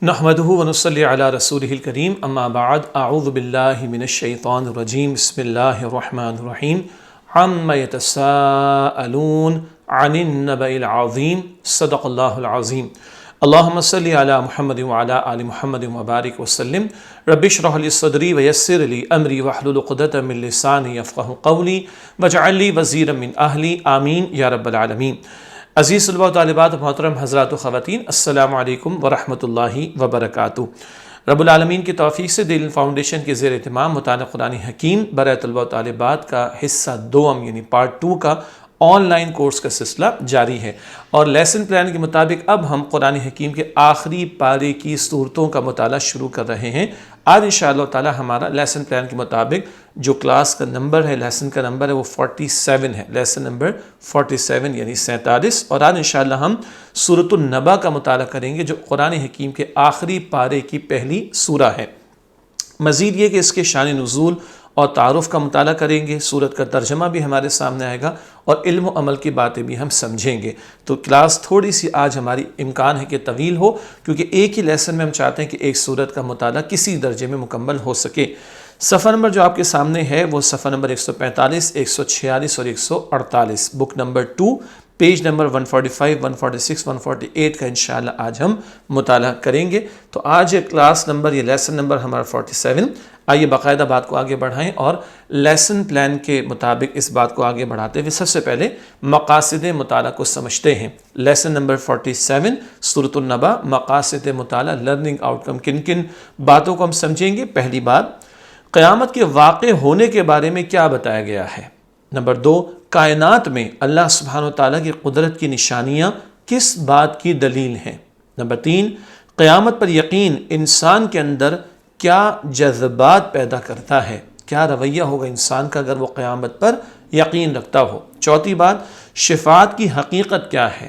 نحمده ونصلي على رسوله الكريم اما بعد اعوذ بالله من الشيطان الرجيم بسم الله الرحمن الرحيم عما يتساءلون عن النبأ العظيم صدق الله العظيم اللهم صل على محمد وعلى آل محمد وبارك وسلم رب اشرح لي صدري ويسر لي امري واحلل عقدة من لساني يفقهوا قولي واجعل لي وزيرا من اهلي آمين يا رب العالمين۔ عزیز طلباء و طالبات محترم حضرات و خواتین، السلام علیکم ورحمۃ اللہ وبرکاتہ۔ رب العالمین کی توفیق سے دل فاؤنڈیشن کے زیر اہتمام مطالعہ قرآن حکیم برائے طلباء و طالبات کا حصہ دوم یعنی پارٹ 2 کا آن لائن کورس کا سلسلہ جاری ہے، اور لیسن پلان کے مطابق اب ہم قرآن حکیم کے آخری پارے کی صورتوں کا مطالعہ شروع کر رہے ہیں۔ آج انشاءاللہ تعالی ہمارا لیسن پلان کے مطابق جو کلاس کا نمبر ہے، لیسن کا نمبر ہے، وہ 47 ہے، لیسن نمبر 47 یعنی 47، اور آج انشاءاللہ ہم سورۃ النبا کا مطالعہ کریں گے جو قرآن حکیم کے آخری پارے کی پہلی سورہ ہے۔ مزید یہ کہ اس کے شان نزول اور تعارف کا مطالعہ کریں گے، سورت کا ترجمہ بھی ہمارے سامنے آئے گا، اور علم و عمل کی باتیں بھی ہم سمجھیں گے۔ تو کلاس تھوڑی سی آج ہماری امکان ہے کہ طویل ہو، کیونکہ ایک ہی لیسن میں ہم چاہتے ہیں کہ ایک سورت کا مطالعہ کسی درجے میں مکمل ہو سکے۔ صفحہ نمبر جو آپ کے سامنے ہے وہ صفحہ نمبر 145، 146 اور 148، بک نمبر 2، پیج نمبر 145، 146، 148 کا انشاءاللہ آج ہم مطالعہ کریں گے۔ تو آج کلاس نمبر یہ لیسن نمبر ہمارا 47۔ آئیے باقاعدہ بات کو آگے بڑھائیں اور لیسن پلان کے مطابق اس بات کو آگے بڑھاتے ہوئے سب سے پہلے مقاصد مطالعہ کو سمجھتے ہیں۔ لیسن نمبر 47 سورۃ النبا، مقاصد مطالعہ، لرننگ آؤٹ کم، کن کن باتوں کو ہم سمجھیں گے۔ پہلی بات، قیامت کے واقع ہونے کے بارے میں کیا بتایا گیا ہے۔ نمبر 2، کائنات میں اللہ سبحانہ و تعالیٰ کی قدرت کی نشانیاں کس بات کی دلیل ہیں۔ نمبر 3، قیامت پر یقین انسان کے اندر کیا جذبات پیدا کرتا ہے، کیا رویہ ہوگا انسان کا اگر وہ قیامت پر یقین رکھتا ہو۔ چوتھی بات، شفاعت کی حقیقت کیا ہے۔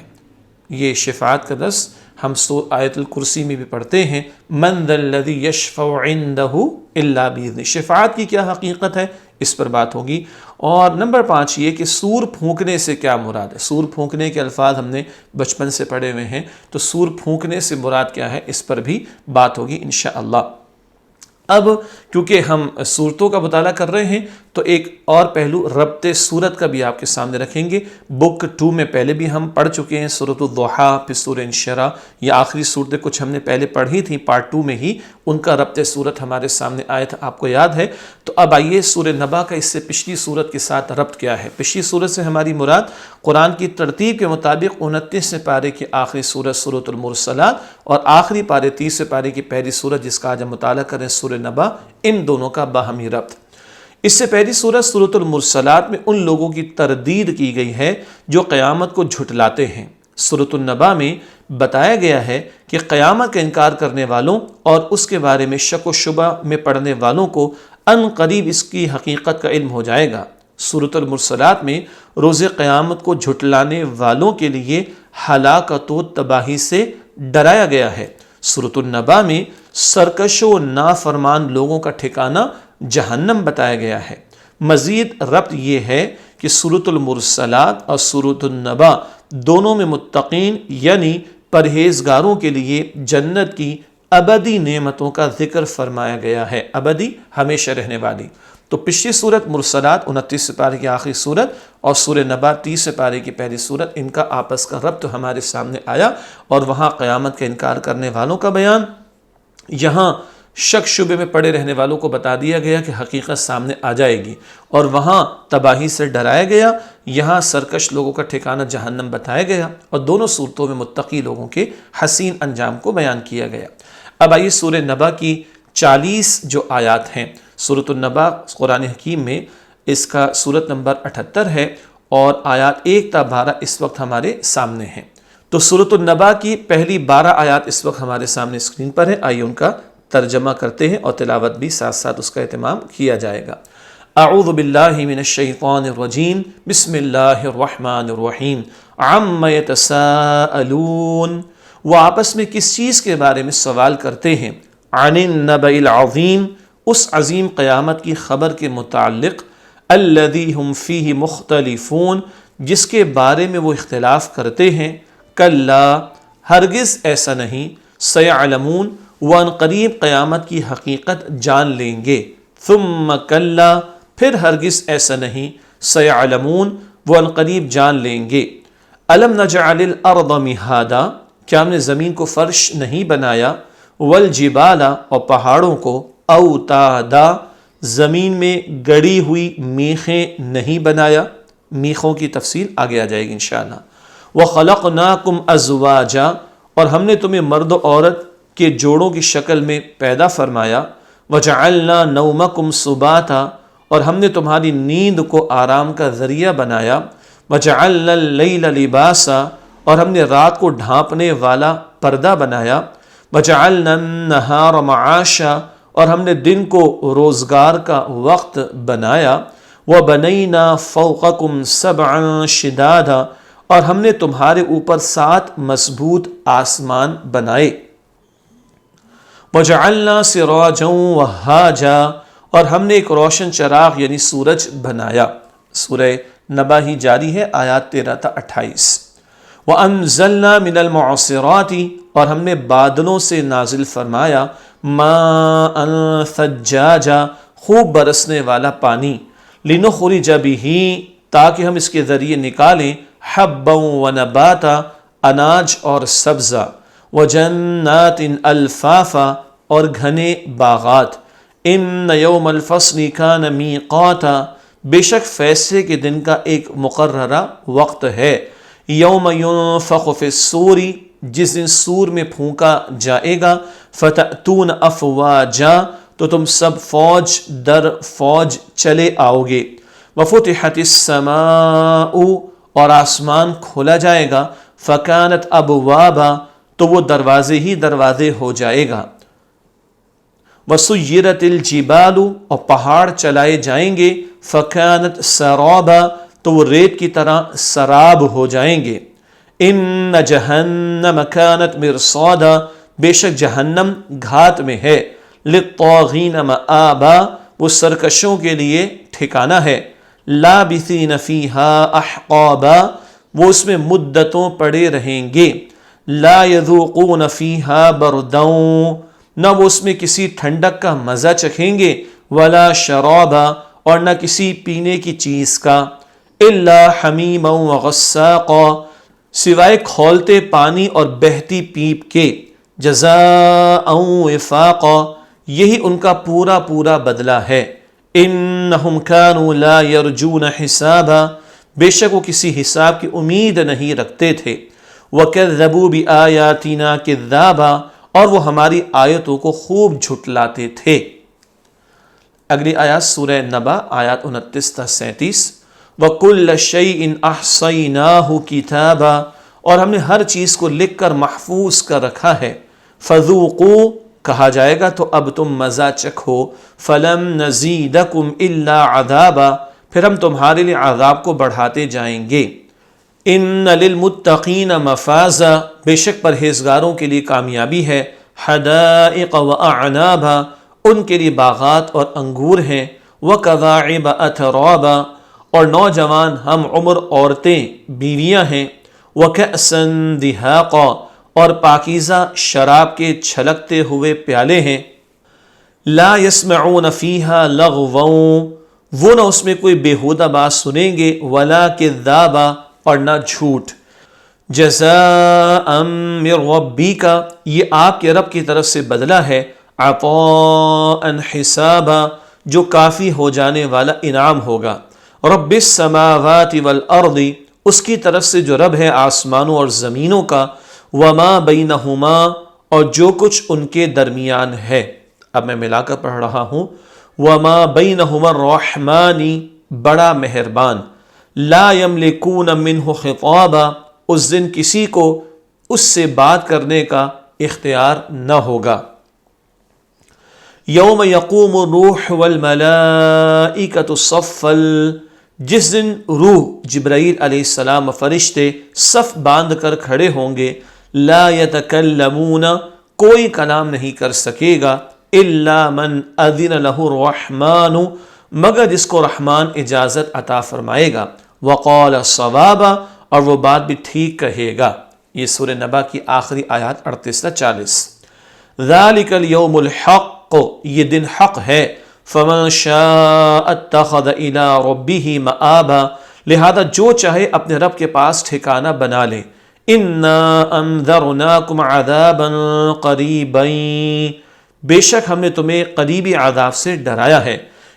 یہ شفاعت کا درس ہم آیت الکرسی میں بھی پڑھتے ہیں، من ذا الذی یشفع عندہ الا باذنہ، شفاعت کی کیا حقیقت ہے، اس پر بات ہوگی۔ اور نمبر 5 یہ کہ سور پھونکنے سے کیا مراد ہے۔ سور پھونکنے کے الفاظ ہم نے بچپن سے پڑھے ہوئے ہیں، تو سور پھونکنے سے مراد کیا ہے، اس پر بھی بات ہوگی انشاءاللہ۔ اب کیونکہ ہم صورتوں کا مطالعہ کر رہے ہیں تو ایک اور پہلو ربط صورت کا بھی آپ کے سامنے رکھیں گے۔ بک 2 میں پہلے بھی ہم پڑھ چکے ہیں، سورۃ الضحیٰ، پھر سورہ انشراح، یہ آخری صورتیں کچھ ہم نے پہلے پڑھی تھیں پارٹ 2 میں ہی، ان کا ربط صورت ہمارے سامنے آیا تھا، آپ کو یاد ہے۔ تو اب آئیے سورہ نبا کا اس سے پچھلی صورت کے ساتھ ربط کیا ہے۔ پچھلی صورت سے ہماری مراد قرآن کی ترتیب کے مطابق 29 پارے کی آخری صورت سورۃ المرسلات، اور آخری پارے 30 پارے کی پہلی صورت جس کا آج ہم مطالعہ کریں سورہ نبا، ان دونوں کا باہمی ربط۔ اس سے پہلی سورت سورۃ المرسلات میں ان لوگوں کی تردید کی گئی ہے جو قیامت کو جھٹلاتے ہیں۔ سورۃ النبا میں بتایا گیا ہے کہ قیامت کا انکار کرنے والوں اور اس کے بارے میں شک و شبہ میں پڑنے والوں کو ان قریب اس کی حقیقت کا علم ہو جائے گا۔ سورۃ المرسلات میں روز قیامت کو جھٹلانے والوں کے لیے ہلاکت و تباہی سے ڈرایا گیا ہے۔ سورۃ النبا میں سرکش و نافرمان لوگوں کا ٹھکانہ جہنم بتایا گیا ہے۔ مزید ربط یہ ہے کہ سورۃ المرسلات اور سورۃ النبا دونوں میں متقین یعنی پرہیزگاروں کے لیے جنت کی ابدی نعمتوں کا ذکر فرمایا گیا ہے، ابدی ہمیشہ رہنے والی۔ تو پچھلی سورت مرسلات 29 پارے کی آخری سورت اور سورہ نبا 30 پارے کی پہلی سورت، ان کا آپس کا ربط ہمارے سامنے آیا، اور وہاں قیامت کا انکار کرنے والوں کا بیان، یہاں شک شبے میں پڑے رہنے والوں کو بتا دیا گیا کہ حقیقت سامنے آ جائے گی، اور وہاں تباہی سے ڈرایا گیا، یہاں سرکش لوگوں کا ٹھکانہ جہنم بتایا گیا، اور دونوں صورتوں میں متقی لوگوں کے حسین انجام کو بیان کیا گیا۔ اب آئیے سورہ نبا کی 40 جو آیات ہیں۔ سورۃ النبا قرآن حکیم میں اس کا سورت نمبر 78 ہے، اور آیات 1 تا 12 اس وقت ہمارے سامنے ہیں۔ تو سورۃ النبا کی پہلی 12 آیات اس وقت ہمارے سامنے اسکرین پر ہے، آئیے ان کا ترجمہ کرتے ہیں اور تلاوت بھی ساتھ ساتھ اس کا اہتمام کیا جائے گا۔ اعوذ باللہ من الشیطان الرجیم، بسم اللہ الرحمن الرحیم۔ عما یتساءلون، وہ آپس میں کس چیز کے بارے میں سوال کرتے ہیں۔ عن النبأ العظیم، اس عظیم قیامت کی خبر کے متعلق۔ الذی ہم فیہ مختلفون، جس کے بارے میں وہ اختلاف کرتے ہیں۔ کلا، ہرگز ایسا نہیں۔ سیعلمون، وہ ان قریب قیامت کی حقیقت جان لیں گے. ثم کلا، پھر ہرگز ایسا نہیں. سیعلمون، وہ ان قریب جان لیں گے. الم نجعل الارض مہادا، کیا ہم نے زمین کو فرش نہیں بنایا. والجبال، اور پہاڑوں کو. اوتادا، زمین میں گڑی ہوئی میخیں نہیں بنایا. میخوں کی تفصیل آگے آ جائے گی انشاءاللہ. وخلقناکم ازواجا، اور ہم نے تمہیں مرد و عورت کے جوڑوں کی شکل میں پیدا فرمایا. وجعلنا نومکم سباتا، اور ہم نے تمہاری نیند کو آرام کا ذریعہ بنایا. وجعلنا اللیل لباسا، اور ہم نے رات کو ڈھانپنے والا پردہ بنایا. وجعلنا النہار معاشا، اور ہم نے دن کو روزگار کا وقت بنایا. وبنینا فوقکم سبعا شدادا، اور ہم نے تمہارے اوپر 7 مضبوط آسمان بنائے. وجعلنا سراجا وہاجا، اور ہم نے ایک روشن چراغ یعنی سورج بنایا. سورہ نبا ہی جاری ہے، آیات 13 تا 28. وانزلنا من المعصرات، اور ہم نے بادلوں سے نازل فرمایا. ماء ثجاجا، خوب برسنے والا پانی. لنخرج به، تاکہ ہم اس کے ذریعے نکالیں. حبا ونباتا، اناج اور سبزہ. وجنات الفافا، اور گھنے باغات. ان یوم الفصل کان میقاتا، بے شک فیصلے کے دن کا ایک مقررہ وقت ہے. یوم ینفخ فی الصور، جس دن سور میں پھونکا جائے گا. فتأتون افواجا، تو تم سب فوج در فوج چلے آؤ گے. وفتحت السماء، اور آسمان کھولا جائے گا. فکانت ابوابا، تو وہ دروازے ہی دروازے ہو جائے گا. وسیرت الجبال، اور پہاڑ چلائے جائیں گے. فکانت سرابا، تو وہ ریت کی طرح سراب ہو جائیں گے. ان جہنم کانت مرصادا، بے شک جہنم گھات میں ہے. للطاغین مآبا، وہ سرکشوں کے لیے ٹھکانہ ہے. لابثین فیہا احقابا، وہ اس میں مدتوں پڑے رہیں گے. لا یذوقون فیہا بردا، نہ وہ اس میں کسی ٹھنڈک کا مزہ چکھیں گے. ولا شرابا، اور نہ کسی پینے کی چیز کا. الا حمیما وغساقا، سوائے کھولتے پانی اور بہتی پیپ کے. جزاء وفاقا، یہی ان کا پورا پورا بدلہ ہے. انہم کانوا لا یرجون حسابا، بے شک وہ کسی حساب کی امید نہیں رکھتے تھے. وکذبوا بآیاتنا کذابا، اور وہ ہماری آیتوں کو خوب جھٹلاتے تھے. اگلی آیات سورہ نبا، آیات 29 تا 37. وَكُلَّ شَيْءٍ أَحْصَيْنَاهُ كِتَابًا، اور ہم نے ہر چیز کو لکھ کر محفوظ کر رکھا ہے. فَذُوقُوا، کہا جائے گا تو اب تم مزہ چکھو. فَلَمْ نَزِيدَكُمْ إِلَّا عَذَابًا، پھر ہم تمہارے لیے عذاب کو بڑھاتے جائیں گے. ان للمتقین مفازا، بے شک پرہیزگاروں کے لیے کامیابی ہے. حدائق واعنابا، ان کے لیے باغات اور انگور ہیں. وکواعب اترابا، اور نوجوان ہم عمر عورتیں بیویاں ہیں. وکأسا دہاقا، اور پاکیزہ شراب کے چھلکتے ہوئے پیالے ہیں. لا یسمعون فیہا لغوا، وہ نہ اس میں کوئی بیہودہ بات سنیں گے. ولا کذابا، اور نہ جھوٹ. جزاء من ربک، یہ آپ کے رب کی طرف سے بدلہ ہے. عطاء حسابا، جو کافی ہو جانے والا انعام ہوگا. رب السماوات والارض، اس کی طرف سے جو رب ہے آسمانوں اور زمینوں کا. وما بینہما، اور جو کچھ ان کے درمیان ہے. اب میں ملا کر پڑھ رہا ہوں. وما بینہما الرحمن، بڑا مہربان. لا یملکون منہ خطابا، اس دن کسی کو اس سے بات کرنے کا اختیار نہ ہوگا. یوم یقوم الروح والملائکۃ صفا، جس دن روح جبرائیل علیہ السلام فرشتے صف باندھ کر کھڑے ہوں گے. لا یتکلمون، کوئی کلام نہیں کر سکے گا. الا من اذن لہ الرحمن، مگر جس کو رحمان اجازت عطا فرمائے گا. وقال صوابا، اور وہ بات بھی ٹھیک کہے گا. یہ سورہ نبا کی آخری آیات 38 تا 40. ذالک الیوم الحق، یہ دن حق ہے، فمن شاء اتخذ الی ربہ مآبا، لہذا جو چاہے اپنے رب کے پاس ٹھکانہ بنا لے۔ انا انذرناکم عذابا قریبا، بے شک ہم نے تمہیں قریبی عذاب سے ڈرایا ہے۔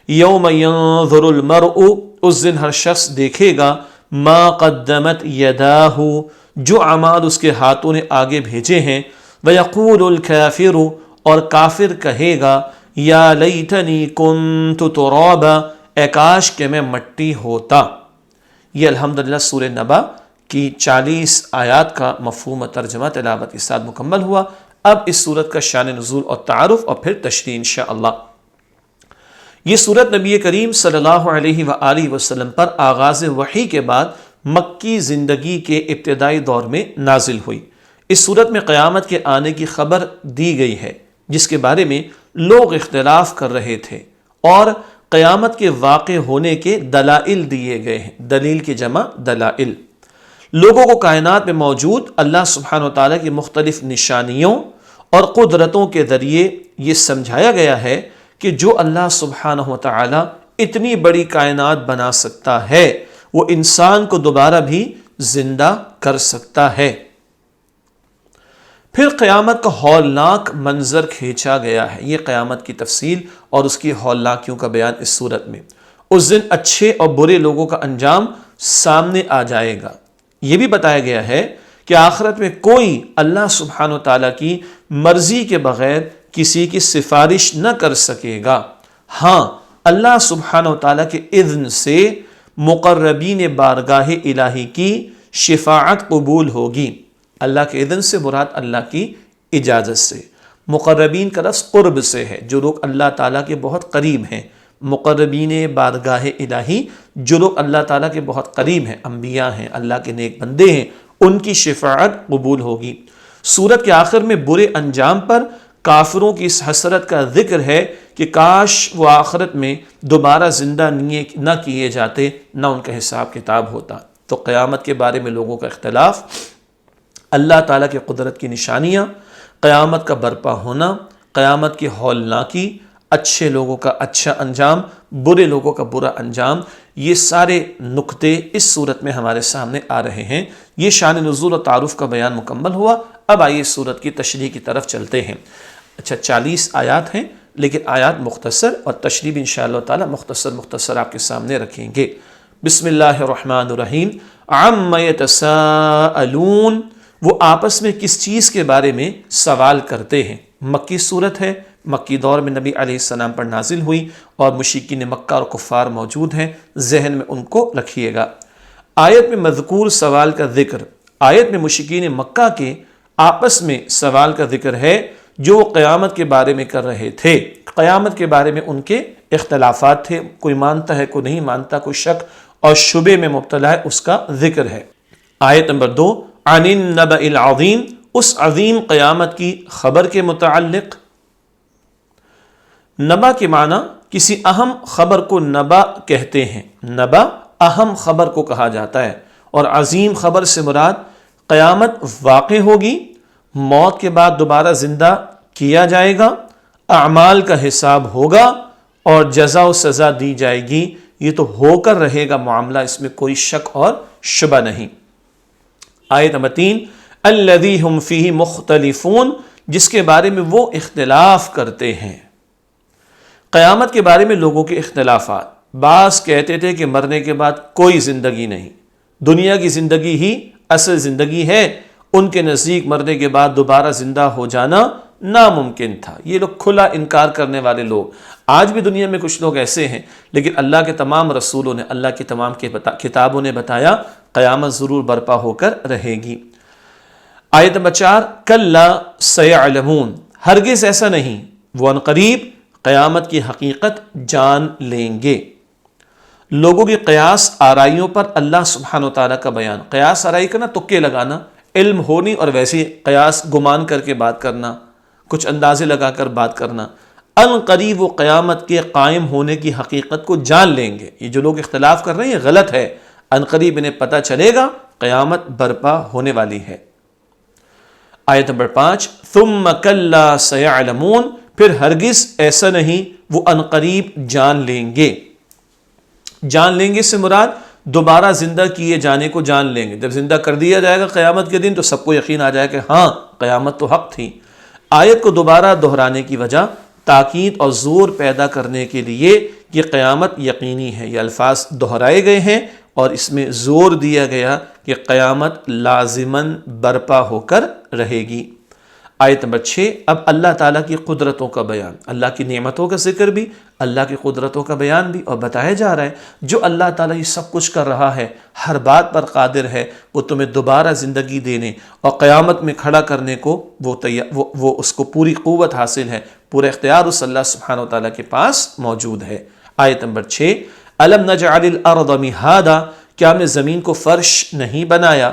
یوم ینظر المرء، اس دن ہر شخص دیکھے گا، ما قدمت یداہ، جو اعمال اس کے ہاتھوں نے آگے بھیجے ہیں، ویقول الکافر، اور کافر کہے گا، یا لیتنی کنت ترابا، اے کاش کہ میں مٹی ہوتا۔ یہ الحمدللہ سورہ نبا کی 40 آیات کا مفہوم و ترجمہ تلاوت کے ساتھ مکمل ہوا۔ اب اس سورت کا شان نزول اور تعارف اور پھر تشریح انشاءاللہ۔ یہ سورت نبی کریم صلی اللہ علیہ وآلہ وسلم پر آغاز وحی کے بعد مکی زندگی کے ابتدائی دور میں نازل ہوئی۔ اس سورت میں قیامت کے آنے کی خبر دی گئی ہے، جس کے بارے میں لوگ اختلاف کر رہے تھے، اور قیامت کے واقع ہونے کے دلائل دیے گئے ہیں۔ دلیل کی جمع دلائل۔ لوگوں کو کائنات میں موجود اللہ سبحانہ وتعالیٰ کی مختلف نشانیوں اور قدرتوں کے ذریعے یہ سمجھایا گیا ہے کہ جو اللہ سبحانہ وتعالیٰ اتنی بڑی کائنات بنا سکتا ہے، وہ انسان کو دوبارہ بھی زندہ کر سکتا ہے۔ پھر قیامت کا ہولناک منظر کھینچا گیا ہے۔ یہ قیامت کی تفصیل اور اس کی ہولناکیوں کا بیان اس صورت میں۔ اس دن اچھے اور برے لوگوں کا انجام سامنے آ جائے گا۔ یہ بھی بتایا گیا ہے کہ آخرت میں کوئی اللہ سبحانہ وتعالیٰ کی مرضی کے بغیر کسی کی سفارش نہ کر سکے گا۔ ہاں، اللہ سبحانہ وتعالیٰ کے اذن سے مقربین بارگاہ الہی کی شفاعت قبول ہوگی۔ اللہ کے اذن سے مراد اللہ کی اجازت سے۔ مقربین کا لفظ قرب سے ہے، جو لوگ اللہ تعالیٰ کے بہت قریب ہیں۔ مقربین بارگاہ الہی، جو لوگ اللہ تعالیٰ کے بہت قریب ہیں، انبیاء ہیں، اللہ کے نیک بندے ہیں، ان کی شفاعت قبول ہوگی۔ سورت کے آخر میں برے انجام پر کافروں کی اس حسرت کا ذکر ہے کہ کاش وہ آخرت میں دوبارہ زندہ نہ کیے جاتے، نہ ان کا حساب کتاب ہوتا۔ تو قیامت کے بارے میں لوگوں کا اختلاف، اللہ تعالیٰ کی قدرت کی نشانیاں، قیامت کا برپا ہونا، قیامت کی ہولناکی، اچھے لوگوں کا اچھا انجام، برے لوگوں کا برا انجام، یہ سارے نقطے اس صورت میں ہمارے سامنے آ رہے ہیں۔ یہ شان نزول و تعارف کا بیان مکمل ہوا۔ اب آئیے سورت کی تشریح کی طرف چلتے ہیں۔ اچھا، 40 آیات ہیں، لیکن آیات مختصر اور تشریح انشاءاللہ تعالی مختصر آپ کے سامنے رکھیں گے۔ بسم اللہ الرحمن الرحیم۔ عم یتساءلون، وہ آپس میں کس چیز کے بارے میں سوال کرتے ہیں۔ مکی صورت ہے، مکی دور میں نبی علیہ السلام پر نازل ہوئی، اور مشرکین مکہ اور کفار موجود ہیں، ذہن میں ان کو رکھیے گا۔ آیت میں مذکور سوال کا ذکر، آیت میں مشرکین مکہ کے آپس میں سوال کا ذکر ہے جو قیامت کے بارے میں کر رہے تھے۔ قیامت کے بارے میں ان کے اختلافات تھے، کوئی مانتا ہے کوئی نہیں مانتا، کوئی شک اور شبے میں مبتلا ہے، اس کا ذکر ہے۔ آیت نمبر 2، عن النبأ العظیم، اس عظیم قیامت کی خبر کے متعلق۔ نبا کے معنی کسی اہم خبر کو نبا کہتے ہیں۔ نبا اہم خبر کو کہا جاتا ہے، اور عظیم خبر سے مراد قیامت واقع ہوگی، موت کے بعد دوبارہ زندہ کیا جائے گا، اعمال کا حساب ہوگا اور جزا و سزا دی جائے گی۔ یہ تو ہو کر رہے گا معاملہ، اس میں کوئی شک اور شبہ نہیں۔ آیت نمبر 3، الذی ہم فیہ مختلفون، جس کے بارے میں وہ اختلاف کرتے ہیں۔ قیامت کے بارے میں لوگوں کے اختلافات، بعض کہتے تھے کہ مرنے کے بعد کوئی زندگی نہیں، دنیا کی زندگی ہی اصل زندگی ہے، ان کے نزدیک مرنے کے بعد دوبارہ زندہ ہو جانا ناممکن تھا۔ یہ لوگ کھلا انکار کرنے والے لوگ، آج بھی دنیا میں کچھ لوگ ایسے ہیں، لیکن اللہ کے تمام رسولوں نے، اللہ کی تمام کتابوں نے بتایا قیامت ضرور برپا ہو کر رہے گی۔ آیت نمبر 4، کلا سیعلمون، ہرگز ایسا نہیں، وہ عنقریب قیامت کی حقیقت جان لیں گے۔ لوگوں کی قیاس آرائیوں پر اللہ سبحانہ وتعالیٰ کا بیان۔ قیاس آرائی کرنا، تکے لگانا، علم ہونی اور ویسے قیاس گمان کر کے بات کرنا، کچھ اندازے لگا کر بات کرنا۔ عنقریب وہ قیامت کے قائم ہونے کی حقیقت کو جان لیں گے۔ یہ جو لوگ اختلاف کر رہے ہیں یہ غلط ہے، عنقریب انہیں پتہ چلے گا قیامت برپا ہونے والی ہے۔ آیت نمبر 5، ثم کلا سیعلمون، پھر ہرگز ایسا نہیں، وہ عنقریب جان لیں گے۔ جان لیں گے سے مراد دوبارہ زندہ کیے جانے کو جان لیں گے۔ جب زندہ کر دیا جائے گا قیامت کے دن تو سب کو یقین آ جائے کہ ہاں قیامت تو حق تھی۔ آیت کو دوبارہ دہرانے کی وجہ تاکید اور زور پیدا کرنے کے لیے کہ قیامت یقینی ہے، یہ الفاظ دہرائے گئے ہیں اور اس میں زور دیا گیا کہ قیامت لازماً برپا ہو کر رہے گی۔ آیت نمبر 6، اب اللہ تعالیٰ کی قدرتوں کا بیان، اللہ کی نعمتوں کا ذکر بھی، اللہ کی قدرتوں کا بیان بھی، اور بتایا جا رہا ہے جو اللہ تعالیٰ یہ سب کچھ کر رہا ہے، ہر بات پر قادر ہے، وہ تمہیں دوبارہ زندگی دینے اور قیامت میں کھڑا کرنے کو وہ اس کو پوری قوت حاصل ہے، پورا اختیار اس اللہ سبحانہ و تعالیٰ کے پاس موجود ہے۔ آیت نمبر 6، الم نجعل الارض مہادا، کیا ہم نے زمین کو فرش نہیں بنایا؟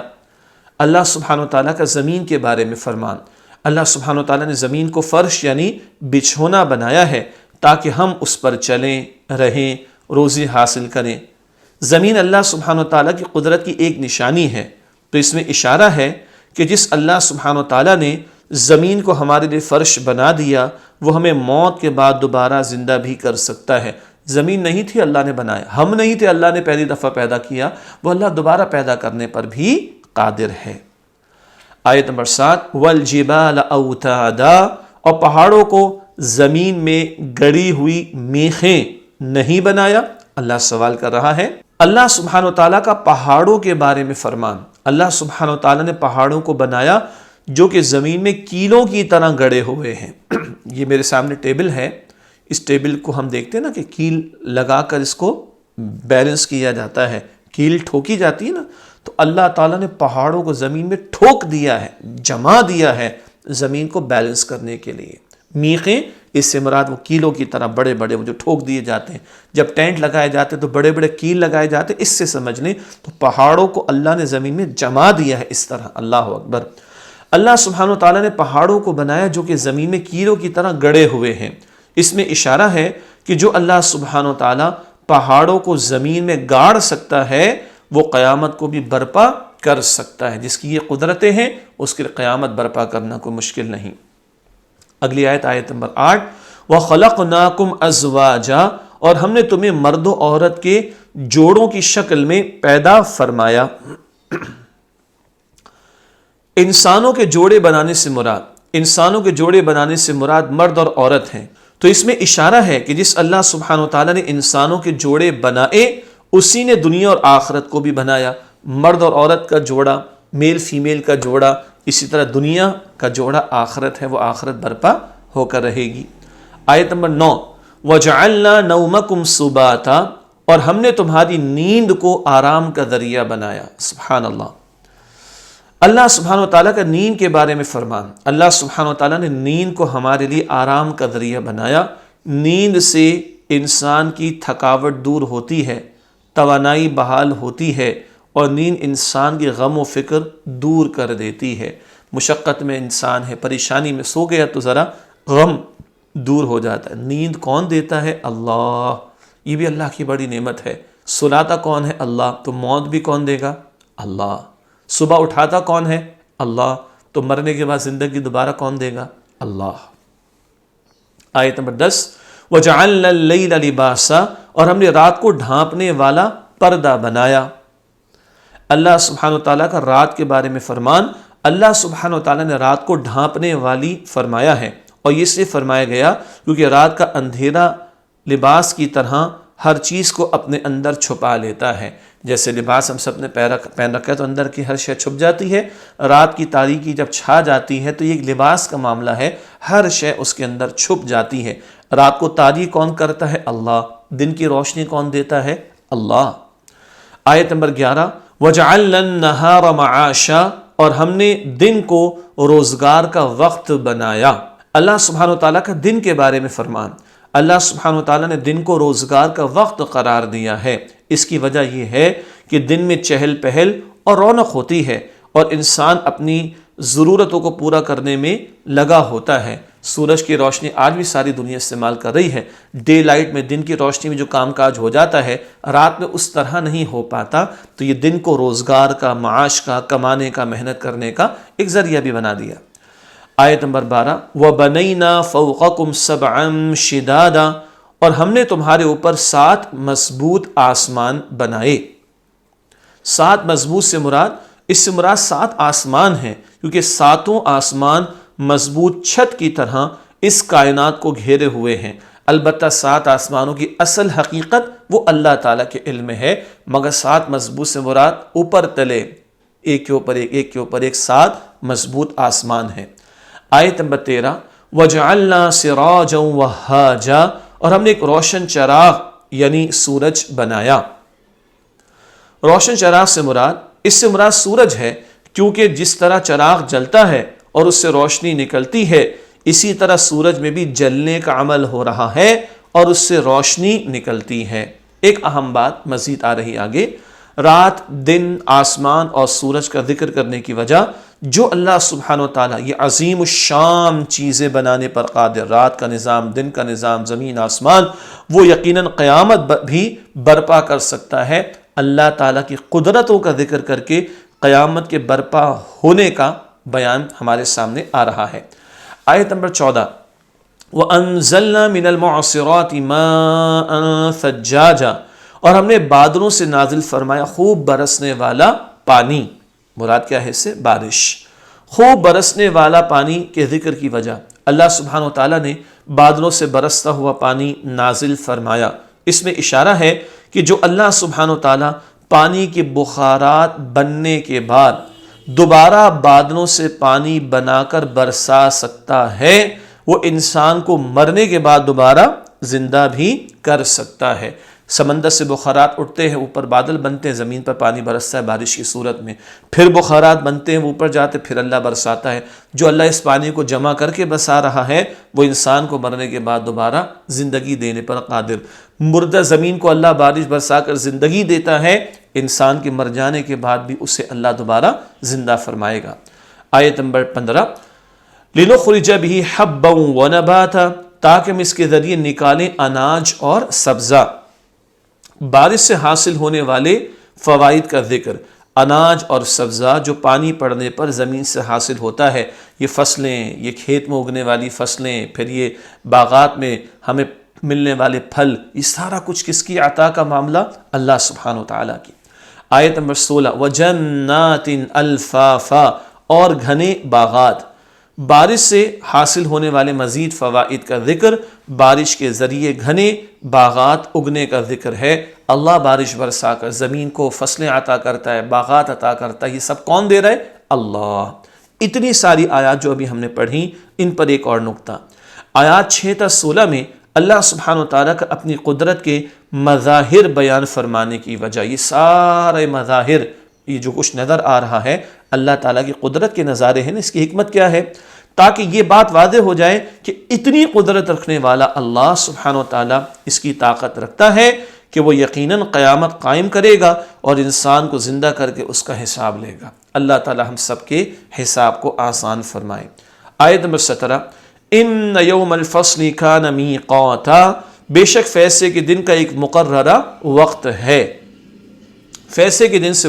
اللہ سبحانہ و تعالیٰ کا زمین کے بارے میں فرمان، اللہ سبحانہ و تعالیٰ نے زمین کو فرش یعنی بچھونا بنایا ہے تاکہ ہم اس پر چلیں رہیں، روزی حاصل کریں۔ زمین اللہ سبحانہ و تعالیٰ کی قدرت کی ایک نشانی ہے، تو اس میں اشارہ ہے کہ جس اللہ سبحانہ و تعالیٰ نے زمین کو ہمارے لیے فرش بنا دیا، وہ ہمیں موت کے بعد دوبارہ زندہ بھی کر سکتا ہے۔ زمین نہیں تھی، اللہ نے بنایا، ہم نہیں تھے، اللہ نے پہلی دفعہ پیدا کیا، وہ اللہ دوبارہ پیدا کرنے پر بھی قادر ہے۔ آیت نمبر 7، والجبال اوتادا، اور پہاڑوں کو زمین میں گڑی ہوئی میخیں نہیں بنایا؟ اللہ سوال کر رہا ہے۔ اللہ سبحانہ و تعالیٰ کا پہاڑوں کے بارے میں فرمان، اللہ سبحانہ و تعالیٰ نے پہاڑوں کو بنایا جو کہ زمین میں کیلوں کی طرح گڑے ہوئے ہیں۔ یہ میرے سامنے ٹیبل ہے، اس ٹیبل کو ہم دیکھتے ہیں نا کہ کیل لگا کر اس کو بیلنس کیا جاتا ہے، کیل ٹھوکی جاتی ہے نا، تو اللہ تعالیٰ نے پہاڑوں کو زمین میں ٹھوک دیا ہے، جما دیا ہے زمین کو بیلنس کرنے کے لیے۔ میخیں اس سے مراد وہ کیلوں کی طرح بڑے بڑے وہ جو ٹھوک دیے جاتے ہیں، جب ٹینٹ لگائے جاتے ہیں تو بڑے بڑے کیل لگائے جاتے ہیں، اس سے سمجھ لیں تو پہاڑوں کو اللہ نے زمین میں جما دیا ہے اس طرح۔ اللہ اکبر۔ اللہ سبحانہ و تعالیٰ نے پہاڑوں کو بنایا جو کہ زمین میں کیلوں کی طرح گڑے ہوئے ہیں۔ اس میں اشارہ ہے کہ جو اللہ سبحانہ و تعالیٰ پہاڑوں کو زمین میں گاڑ سکتا ہے وہ قیامت کو بھی برپا کر سکتا ہے۔ جس کی یہ قدرتیں ہیں اس کی قیامت برپا کرنا کوئی مشکل نہیں۔ اگلی آیت، آیت نمبر 8، وَخَلَقْنَاكُمْ أَزْوَاجًا، اور ہم نے تمہیں مرد و عورت کے جوڑوں کی شکل میں پیدا فرمایا۔ انسانوں کے جوڑے بنانے سے مراد مرد اور عورت ہیں، تو اس میں اشارہ ہے کہ جس اللہ سبحانہ و تعالیٰ نے انسانوں کے جوڑے بنائے اسی نے دنیا اور آخرت کو بھی بنایا۔ مرد اور عورت کا جوڑا، میل فیمیل کا جوڑا، اسی طرح دنیا کا جوڑا آخرت ہے، وہ آخرت برپا ہو کر رہے گی۔ آیت نمبر 9، وَجَعَلْنَا نَوْمَكُمْ سُبَاتًا، اور ہم نے تمہاری نیند کو آرام کا ذریعہ بنایا۔ سبحان اللہ۔ اللہ سبحانہ و تعالیٰ کا نیند کے بارے میں فرمان، اللہ سبحانہ و تعالیٰ نے نیند کو ہمارے لیے آرام کا ذریعہ بنایا۔ نیند سے انسان کی تھکاوٹ دور ہوتی ہے، توانائی بحال ہوتی ہے، اور نیند انسان کی غم و فکر دور کر دیتی ہے۔ مشقت میں انسان ہے، پریشانی میں سو گیا تو ذرا غم دور ہو جاتا ہے۔ نیند کون دیتا ہے؟ اللہ، یہ بھی اللہ کی بڑی نعمت ہے۔ سلاتا کون ہے؟ اللہ، تو موت بھی کون دے گا؟ اللہ۔ صبح اٹھاتا کون ہے؟ اللہ، تو مرنے کے بعد زندگی دوبارہ کون دے گا؟ اللہ۔ آیت نمبر 10، وَجَعَلْنَا اللَّيْلَ لِبَاسًا، اور ہم نے رات کو ڈھانپنے والا پردہ بنایا۔ اللہ سبحانہ وتعالیٰ کا رات کے بارے میں فرمان، اللہ سبحانہ وتعالیٰ نے رات کو ڈھانپنے والی فرمایا ہے، اور یہ اس لیے فرمایا گیا کیونکہ رات کا اندھیرا لباس کی طرح ہر چیز کو اپنے اندر چھپا لیتا ہے۔ جیسے لباس ہم سب نے پہن رکھا ہے تو اندر کی ہر شے چھپ جاتی ہے، رات کی تاریکی جب چھا جاتی ہے تو یہ ایک لباس کا معاملہ ہے، ہر شے اس کے اندر چھپ جاتی ہے۔ رات کو تاریک کون کرتا ہے؟ اللہ۔ دن کی روشنی کون دیتا ہے؟ اللہ۔ آیت نمبر 11، وَجَعَلْنَا النَّهَارَ مَعَاشًا، اور ہم نے دن کو روزگار کا وقت بنایا۔ اللہ سبحانہ وتعالیٰ کا دن کے بارے میں فرمان، اللہ سبحانہ وتعالیٰ نے دن کو روزگار کا وقت قرار دیا ہے۔ اس کی وجہ یہ ہے کہ دن میں چہل پہل اور رونق ہوتی ہے، اور انسان اپنی ضرورتوں کو پورا کرنے میں لگا ہوتا ہے۔ سورج کی روشنی آج بھی ساری دنیا استعمال کر رہی ہے۔ ڈے لائٹ میں، دن کی روشنی میں جو کام کاج ہو جاتا ہے رات میں اس طرح نہیں ہو پاتا، تو یہ دن کو روزگار کا، معاش کا، کمانے کا، محنت کرنے کا ایک ذریعہ بھی بنا دیا۔ آیت نمبر 12 وَبَنَيْنَا فَوْقَكُمْ سَبْعًا شِدَادًا، اور ہم نے تمہارے اوپر 7 مضبوط آسمان بنائے۔ 7 مضبوط سے مراد 7 آسمان ہیں، کیونکہ 7 آسمان مضبوط چھت کی طرح اس کائنات کو گھیرے ہوئے ہیں۔ البتہ 7 آسمانوں کی اصل حقیقت وہ اللہ تعالیٰ کے علم میں ہے، مگر 7 مضبوط سے مراد اوپر تلے ایک کے اوپر ایک 7 مضبوط آسمان ہیں۔ آیت نمبر 13 وَجَعَلْنَا سِرَاجًا وَهَّاجًا، اور ہم نے ایک روشن چراغ یعنی سورج بنایا۔ روشن چراغ سے مراد سورج ہے، کیونکہ جس طرح چراغ جلتا ہے اور اس سے روشنی نکلتی ہے، اسی طرح سورج میں بھی جلنے کا عمل ہو رہا ہے اور اس سے روشنی نکلتی ہے۔ ایک اہم بات مزید آ رہی آگے، رات، دن، آسمان اور سورج کا ذکر کرنے کی وجہ، جو اللہ سبحانہ و تعالیٰ یہ عظیم الشان چیزیں بنانے پر قادر، رات کا نظام، دن کا نظام، زمین آسمان، وہ یقیناً قیامت بھی برپا کر سکتا ہے۔ اللہ تعالیٰ کی قدرتوں کا ذکر کر کے قیامت کے برپا ہونے کا بیان ہمارے سامنے آ رہا ہے۔ آیت نمبر 14 وَأَنزَلْنَا مِنَ الْمُعْصِرَاتِ مَاءً ثَجَّاجًا، اور ہم نے بادلوں سے نازل فرمایا خوب برسنے والا پانی۔ مراد کیا ہے اس سے؟ بارش۔ خوب برسنے والا پانی کے ذکر کی وجہ اللہ سبحانہ وتعالیٰ نے بادلوں سے برستا ہوا پانی نازل فرمایا۔ اس میں اشارہ ہے کہ جو اللہ سبحانہ وتعالیٰ پانی کے بخارات بننے کے بعد دوبارہ بادلوں سے پانی بنا کر برسا سکتا ہے، وہ انسان کو مرنے کے بعد دوبارہ زندہ بھی کر سکتا ہے۔ سمندر سے بخارات اٹھتے ہیں، اوپر بادل بنتے ہیں، زمین پر پانی برستا ہے بارش کی صورت میں، پھر بخارات بنتے ہیں، وہ اوپر جاتے، پھر اللہ برساتا ہے۔ جو اللہ اس پانی کو جمع کر کے برسا رہا ہے، وہ انسان کو مرنے کے بعد دوبارہ زندگی دینے پر قادر۔ مردہ زمین کو اللہ بارش برسا کر زندگی دیتا ہے، انسان کے مر جانے کے بعد بھی اسے اللہ دوبارہ زندہ فرمائے گا۔ آیت نمبر 15 لِنُخْرِجَ بِهِ حَبًّا وَنَبَاتًا، تاکہ ہم اس کے ذریعے نکالیں اناج اور سبزہ۔ بارش سے حاصل ہونے والے فوائد کا ذکر، اناج اور سبزہ جو پانی پڑنے پر زمین سے حاصل ہوتا ہے، یہ فصلیں، یہ کھیت میں اگنے والی فصلیں، پھر یہ باغات میں ہمیں ملنے والے پھل، یہ سارا کچھ کس کی عطا کا معاملہ؟ اللہ سبحانہ وتعالیٰ کی۔ آیت نمبر 16 وَجَنَّاتٍ أَلْفَافًا، اور گھنے باغات۔ بارش سے حاصل ہونے والے مزید فوائد کا ذکر، بارش کے ذریعے گھنے باغات اگنے کا ذکر ہے۔ اللہ بارش برسا کر زمین کو فصلیں عطا کرتا ہے، باغات عطا کرتا ہے، یہ سب کون دے رہا ہے؟ اللہ۔ اتنی ساری آیات جو ابھی ہم نے پڑھی، ان پر ایک اور نقطہ، آیات 6 تا 16 میں اللہ سبحانہ وتعالیٰ کا اپنی قدرت کے مظاہر بیان فرمانے کی وجہ، یہ سارے مظاہر، یہ جو کچھ نظر آ رہا ہے اللہ تعالیٰ کی قدرت کے نظارے ہیں، اس کی حکمت کیا ہے؟ تاکہ یہ بات واضح ہو جائے کہ اتنی قدرت رکھنے والا اللہ سبحانہ وتعالیٰ اس کی طاقت رکھتا ہے کہ وہ یقیناً قیامت قائم کرے گا اور انسان کو زندہ کر کے اس کا حساب لے گا۔ اللہ تعالیٰ ہم سب کے حساب کو آسان فرمائے۔ آیت نمبر 17 ان یوم الفصل کان میقاتا، بے شک فیصلے کے دن کا ایک مقررہ وقت ہے۔ فیصلے کے دن سے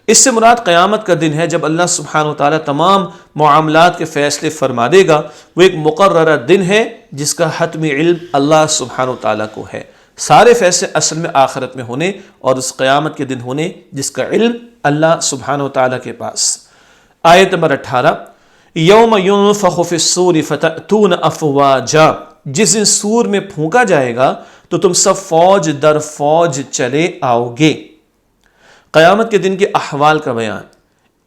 اس سے مراد قیامت کا دن ہے، جب اللہ سبحانہ وتعالیٰ تمام معاملات کے فیصلے فرما دے گا۔ وہ ایک مقررہ دن ہے جس کا حتمی علم اللہ سبحانہ وتعالیٰ کو ہے۔ سارے فیصلے اصل میں آخرت میں ہونے اور اس قیامت کے دن ہونے جس کا علم اللہ سبحانہ وتعالیٰ کے پاس۔ آیت نمبر 18 یوم ینفخ فی الصور فتأتون افواجا، جس دن سور میں پھونکا جائے گا تو تم سب فوج در فوج چلے آؤ گے۔ قیامت کے دن کے احوال کا بیان،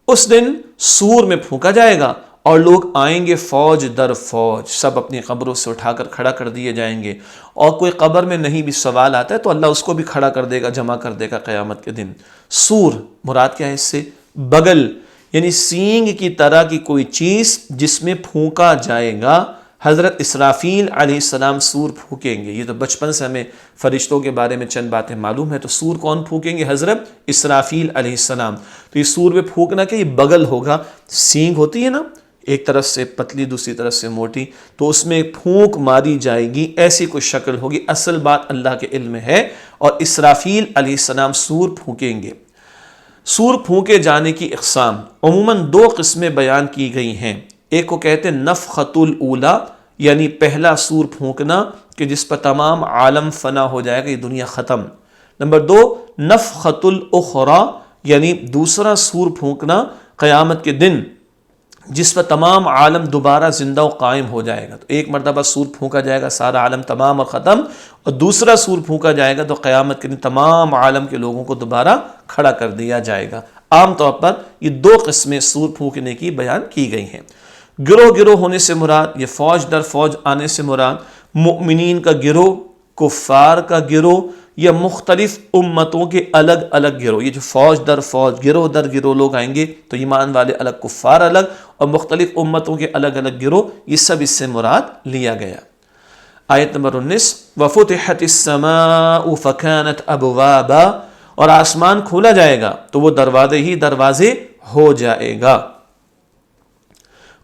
اس دن سور میں پھونکا جائے گا اور لوگ آئیں گے فوج در فوج، سب اپنی قبروں سے اٹھا کر کھڑا کر دیے جائیں گے، اور کوئی قبر میں نہیں بھی سوال آتا ہے تو اللہ اس کو بھی کھڑا کر دے گا، جمع کر دے گا قیامت کے دن۔ سور مراد کیا ہے اس سے؟ بگل، یعنی سینگ کی طرح کی کوئی چیز جس میں پھونکا جائے گا۔ حضرت اسرافیل علیہ السلام سور پھونکیں گے۔ یہ تو بچپن سے ہمیں فرشتوں کے بارے میں چند باتیں معلوم ہے، تو سور کون پھونکیں گے؟ حضرت اسرافیل علیہ السلام۔ تو یہ سور میں پھونکنا کہ یہ بگل ہوگا، سینگ ہوتی ہے نا، ایک طرف سے پتلی دوسری طرف سے موٹی، تو اس میں پھونک ماری جائے گی، ایسی کوئی شکل ہوگی۔ اصل بات اللہ کے علم میں ہے، اور اسرافیل علیہ السلام سور پھونکیں گے۔ سور پھونکے جانے کی اقسام عموماً 2 قسمیں بیان کی گئی ہیں۔ ایک کو کہتے ہیں نفخۃ الاولی، یعنی پہلا سور پھونکنا کہ جس پر تمام عالم فنا ہو جائے گا، یہ دنیا ختم۔ نمبر 2 نفخۃ الاخری، یعنی دوسرا سور پھونکنا قیامت کے دن جس پر تمام عالم دوبارہ زندہ و قائم ہو جائے گا۔ تو ایک مرتبہ سور پھونکا جائے گا، سارا عالم تمام اور ختم، اور دوسرا سور پھونکا جائے گا تو قیامت کے دن تمام عالم کے لوگوں کو دوبارہ کھڑا کر دیا جائے گا۔ عام طور پر یہ 2 قسمیں سور پھونکنے کی بیان کی گئی ہیں۔ گروہ گروہ ہونے سے مراد، یہ فوج در فوج آنے سے مراد مؤمنین کا گروہ، کفار کا گروہ، یا مختلف امتوں کے الگ الگ گروہ۔ یہ جو فوج در فوج، گروہ در گروہ لوگ آئیں گے تو ایمان والے الگ، کفار الگ، اور مختلف امتوں کے الگ الگ گروہ، یہ سب اس سے مراد لیا گیا۔ آیت نمبر 19 وَفُتِحَتِ السَّمَاءُ فَكَانَتْ أَبْوَابًا، اور آسمان کھولا جائے گا تو وہ دروازے ہی دروازے ہو جائے گا۔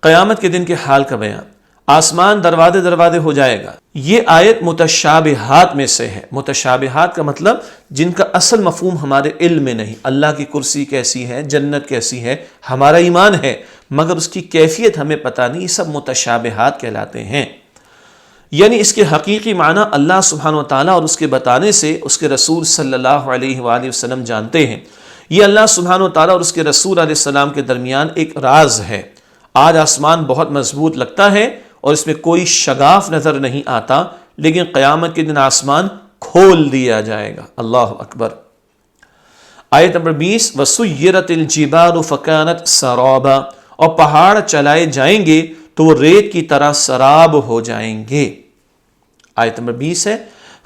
قیامت کے دن کے حال کا بیان، آسمان دروازے دروازے ہو جائے گا۔ یہ آیت متشابہات میں سے ہے۔ متشابہات کا مطلب جن کا اصل مفہوم ہمارے علم میں نہیں۔ اللہ کی کرسی کیسی ہے، جنت کیسی ہے، ہمارا ایمان ہے، مگر اس کی کیفیت ہمیں پتہ نہیں، یہ سب متشابہات کہلاتے ہیں۔ یعنی اس کے حقیقی معنی اللہ سبحانہ و تعالیٰ اور اس کے بتانے سے اس کے رسول صلی اللہ علیہ وآلہ وسلم جانتے ہیں۔ یہ اللہ سبحانہ و تعالیٰ اور اس کے رسول علیہ السلام کے درمیان ایک راز ہے۔ آج آسمان بہت مضبوط لگتا ہے اور اس میں کوئی شگاف نظر نہیں آتا، لیکن قیامت کے دن آسمان کھول دیا جائے گا۔ اللہ اکبر۔ آیت نمبر 20 وَسُيِّرَتِ الْجِبَالُ فَكَانَتْ سَرَابًا، اور پہاڑ چلائے جائیں گے تو وہ ریت کی طرح سراب ہو جائیں گے۔ آیت نمبر 20 ہے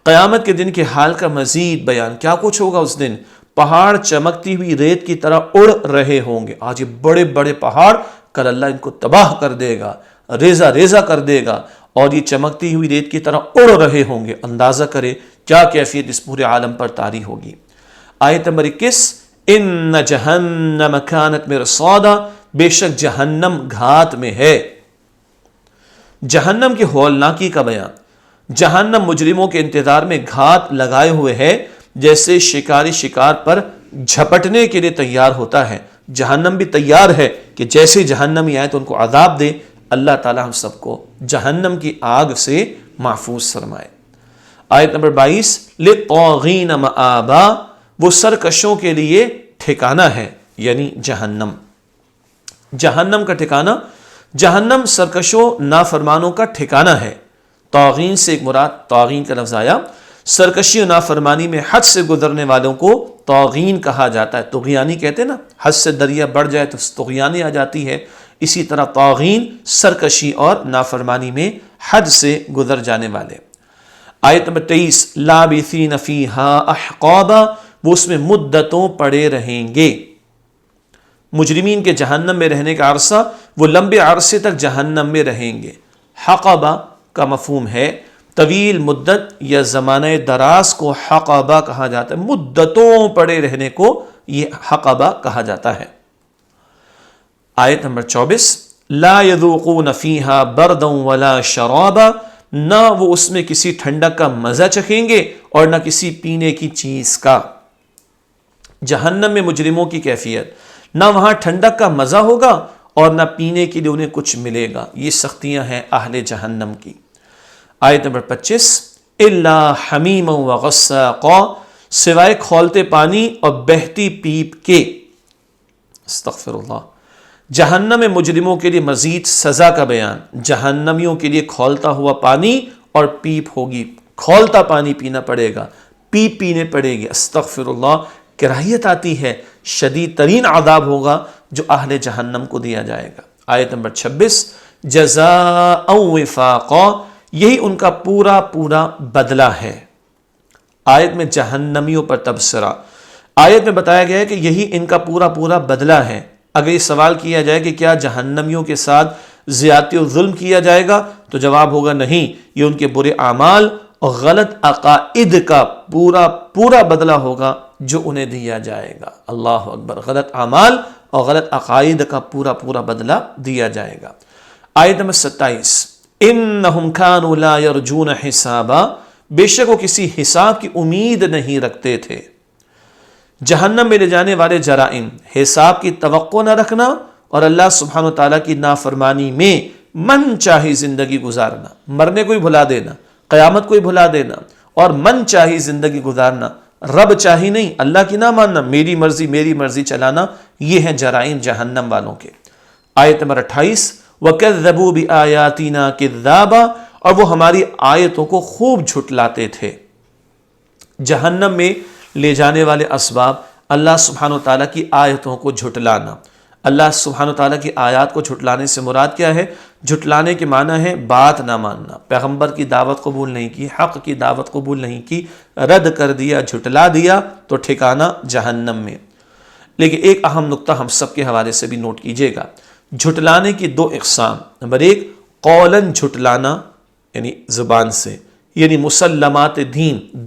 قیامت کے دن کے حال کا مزید بیان، کیا کچھ ہوگا اس دن۔ پہاڑ چمکتی ہوئی ریت کی طرح اڑ رہے ہوں گے۔ آج یہ بڑے بڑے پہاڑ، کل اللہ ان کو تباہ کر دے گا، ریزہ ریزہ کر دے گا، اور یہ چمکتی ہوئی ریت کی طرح اڑ رہے ہوں گے۔ اندازہ کرے کیا کیفیت اس پورے عالم پر طاری ہوگی۔ آیت نمبر 21 ان جہنم کانت مرصادا، بے شک جہنم گھات میں ہے۔ جہنم کی ہولناکی کا بیان، جہنم مجرموں کے انتظار میں گھات لگائے ہوئے ہے، جیسے شکاری شکار پر جھپٹنے کے لیے تیار ہوتا ہے۔ جہنم بھی تیار ہے کہ جیسے جہنمی آئے تو ان کو عذاب دے۔ اللہ تعالی ہم سب کو جہنم کی آگ سے محفوظ فرمائے۔ آیت نمبر 22 للطاغین مآبا، وہ سرکشوں کے لیے ٹھکانہ ہے، یعنی جہنم۔ جہنم کا ٹھکانہ، جہنم سرکشوں نافرمانوں کا ٹھکانہ ہے۔ طاغین سے ایک مراد طاغین کا لفظ آیا، سرکشی و نافرمانی میں حد سے گزرنے والوں کو طاغین کہا جاتا ہے۔ طغیانی کہتے ہیں نا، حد سے دریا بڑھ جائے تو طغیانی آ جاتی ہے، اسی طرح طاغین سرکشی اور نافرمانی میں حد سے گزر جانے والے۔ آیت نمبر 23 لابثین فیہا احقابا، وہ اس میں مدتوں پڑے رہیں گے۔ مجرمین کے جہنم میں رہنے کا عرصہ، وہ لمبے عرصے تک جہنم میں رہیں گے۔ حقبہ کا مفہوم ہے طویل مدت یا زمانہ دراز کو حقبہ کہا جاتا ہے، مدتوں پڑے رہنے کو یہ حقبہ کہا جاتا ہے۔ آیت نمبر 24 لا یذوقون فیہا بردا ولا شرابا، نہ وہ اس میں کسی ٹھنڈک کا مزہ چکھیں گے اور نہ کسی پینے کی چیز کا۔ جہنم میں مجرموں کی کیفیت، نہ وہاں ٹھنڈک کا مزہ ہوگا اور نہ پینے کے لیے انہیں کچھ ملے گا۔ یہ سختیاں ہیں اہل جہنم کی۔ آیت نمبر 25 الا حمیما وغساقا، سوائے کھولتے پانی اور بہتی پیپ کے۔ استغفر اللہ۔ جہنم میں مجرموں کے لیے مزید سزا کا بیان، جہنمیوں کے لیے کھولتا ہوا پانی اور پیپ ہوگی، کھولتا پانی پینا پڑے گا، پیپ پینے پڑے گی۔ استغفر اللہ، کراہیت آتی ہے، شدید ترین عذاب ہوگا جو اہل جہنم کو دیا جائے گا۔ آیت نمبر 26 جزاء وفاقا، یہی ان کا پورا پورا بدلہ ہے۔ آیت میں جہنمیوں پر تبصرہ، آیت میں بتایا گیا ہے کہ یہی ان کا پورا پورا بدلہ ہے۔ اگر یہ سوال کیا جائے کہ کیا جہنمیوں کے ساتھ زیادتی و ظلم کیا جائے گا تو جواب ہوگا نہیں، یہ ان کے برے اعمال اور غلط عقائد کا پورا پورا بدلہ ہوگا جو انہیں دیا جائے گا۔ اللہ اکبر، غلط اعمال اور غلط عقائد کا پورا پورا بدلہ دیا جائے گا۔ آیت نمبر 27 انہم کانوا لا یرجون حسابا، بے شک وہ کسی حساب کی امید نہیں رکھتے تھے۔ جہنم میں لے جانے والے جرائم، حساب کی توقع نہ رکھنا اور اللہ سبحانہ و تعالیٰ کی نافرمانی میں من چاہی زندگی گزارنا، مرنے کو ہی بھلا دینا، قیامت کو ہی بھلا دینا، اور من چاہی زندگی گزارنا، رب چاہی نہیں، اللہ کی نہ ماننا، میری مرضی چلانا، یہ ہیں جرائم جہنم والوں کے۔ آیت نمبر 28 وَكَذَّبُوا بِآيَاتِنَا كِذَّابًا، اور وہ ہماری آیتوں کو خوب جھٹلاتے تھے۔ جہنم میں لے جانے والے اسباب اللہ سبحانہ و تعالیٰ کی آیتوں کو جھٹلانا۔ اللہ سبحانہ و تعالیٰ کی آیات کو جھٹلانے سے مراد کیا ہے؟ جھٹلانے کے معنی ہے بات نہ ماننا، پیغمبر کی دعوت قبول نہیں کی، حق کی دعوت قبول نہیں کی، رد کر دیا، جھٹلا دیا، تو ٹھکانہ جہنم میں۔ لیکن ایک اہم نقطہ ہم سب کے حوالے سے بھی نوٹ کیجئے گا، جھٹلانے کی دو اقسام۔ نمبر ایک، قولاً جھٹلانا یعنی زبان سے، یعنی مسلمات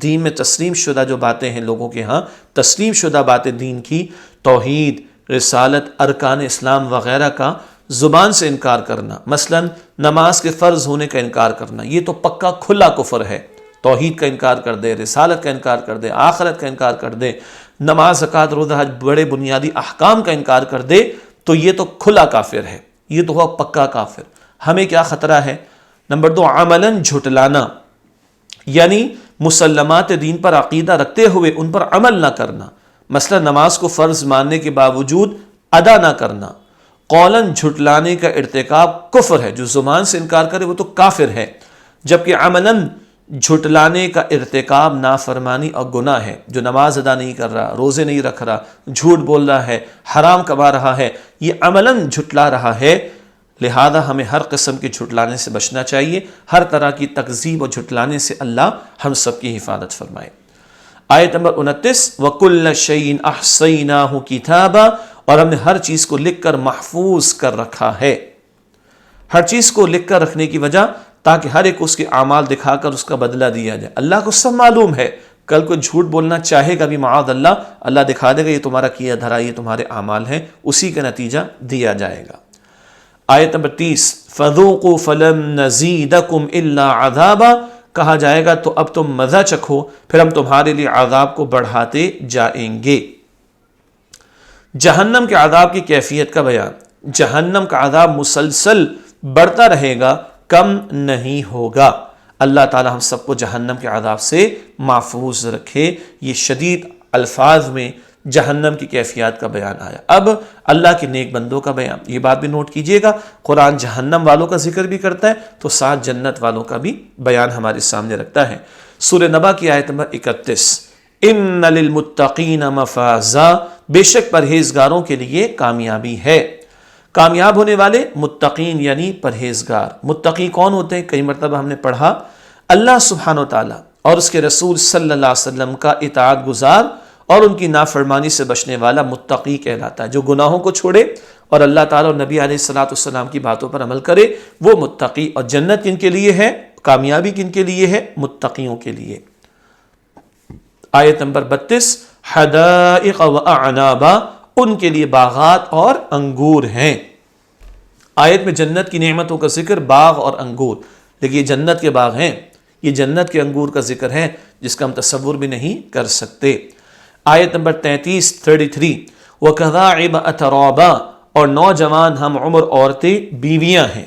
دین میں تسلیم شدہ جو باتیں ہیں لوگوں کے ہاں، تسلیم شدہ باتیں دین کی، توحید، رسالت، ارکان اسلام وغیرہ کا زبان سے انکار کرنا، مثلا نماز کے فرض ہونے کا انکار کرنا، یہ تو پکا کھلا کفر ہے۔ توحید کا انکار کر دے، رسالت کا انکار کر دے، آخرت کا انکار کر دے، نماز، زکوٰۃ، روزہ، حج، بڑے بنیادی احکام کا انکار کر دے، تو یہ تو کھلا کافر ہے، یہ تو ہوا پکا کافر۔ ہمیں کیا خطرہ ہے؟ نمبر دو، عملاً جھٹلانا، یعنی مسلمات دین پر عقیدہ رکھتے ہوئے ان پر عمل نہ کرنا، مثلا نماز کو فرض ماننے کے باوجود ادا نہ کرنا۔ قولاً جھٹلانے کا ارتکاب کفر ہے، جو زبان سے انکار کرے وہ تو کافر ہے، جبکہ عملاً جھٹلانے کا ارتکاب نافرمانی اور گناہ ہے۔ جو نماز ادا نہیں کر رہا، روزے نہیں رکھ رہا، جھوٹ بول رہا ہے، حرام کما رہا ہے، یہ عملاً جھٹلا رہا ہے۔ لہذا ہمیں ہر قسم کے جھٹلانے سے بچنا چاہیے، ہر طرح کی تکذیب اور جھٹلانے سے اللہ ہم سب کی حفاظت فرمائے۔ آیت نمبر 29 وَكُلَّ شَيْءٍ أَحْصَيْنَاهُ كِتَابًا، اور ہم نے ہر چیز کو لکھ کر محفوظ کر رکھا ہے۔ ہر چیز کو لکھ کر رکھنے کی وجہ تاکہ ہر ایک اس کے اعمال دکھا کر اس کا بدلہ دیا جائے۔ اللہ کو سب معلوم ہے، کل کوئی جھوٹ بولنا چاہے گا بھی معاذ اللہ، اللہ دکھا دے گا یہ تمہارا کیا دھرا، یہ تمہارے اعمال ہیں، اسی کا نتیجہ دیا جائے گا۔ آیت نمبر 30 فَذُوقُوا فَلَن نَّزِيدَكُمْ إِلَّا عَذَابًا، کہا جائے گا تو اب تم مزہ چکھو، پھر ہم تمہارے لیے عذاب کو بڑھاتے جائیں گے۔ جہنم کے عذاب کی کیفیت کا بیان۔ جہنم کا عذاب مسلسل بڑھتا رہے گا، کم نہیں ہوگا۔ اللہ تعالی ہم سب کو جہنم کے عذاب سے محفوظ رکھے۔ یہ شدید الفاظ میں جہنم کی کیفیات کا بیان آیا۔ اب اللہ کے نیک بندوں کا بیان، یہ بات بھی نوٹ کیجئے گا، قرآن جہنم والوں کا ذکر بھی کرتا ہے تو ساتھ جنت والوں کا بھی بیان ہمارے سامنے رکھتا ہے۔ سورہ نبا کی آیت نمبر 31 ان للمتقین مفازا، بے شک پرہیزگاروں کے لیے کامیابی ہے۔ کامیاب ہونے والے متقین یعنی پرہیزگار۔ متقی کون ہوتے ہیں؟ کئی مرتبہ ہم نے پڑھا، اللہ سبحانہ و تعالی اور اس کے رسول صلی اللہ علیہ وسلم کا اطاعت گزار اور ان کی نافرمانی سے بچنے والا متقی کہلاتا ہے۔ جو گناہوں کو چھوڑے اور اللہ تعالیٰ اور نبی علیہ السلام کی باتوں پر عمل کرے وہ متقی۔ اور جنت کن کے لیے ہے؟ کامیابی کن کے لیے ہے؟ متقیوں کے لیے۔ آیت نمبر 32 حدائق واعنابا، ان کے لیے باغات اور انگور ہیں۔ آیت میں جنت کی نعمتوں کا ذکر، باغ اور انگور، لیکن یہ جنت کے باغ ہیں، یہ جنت کے انگور کا ذکر ہے جس کا ہم تصور بھی نہیں کر سکتے۔ آیت نمبر 33 وَكَذَاعِبَ أَتْرَابًا، اور نوجوان ہم عمر عورتیں بیویاں ہیں۔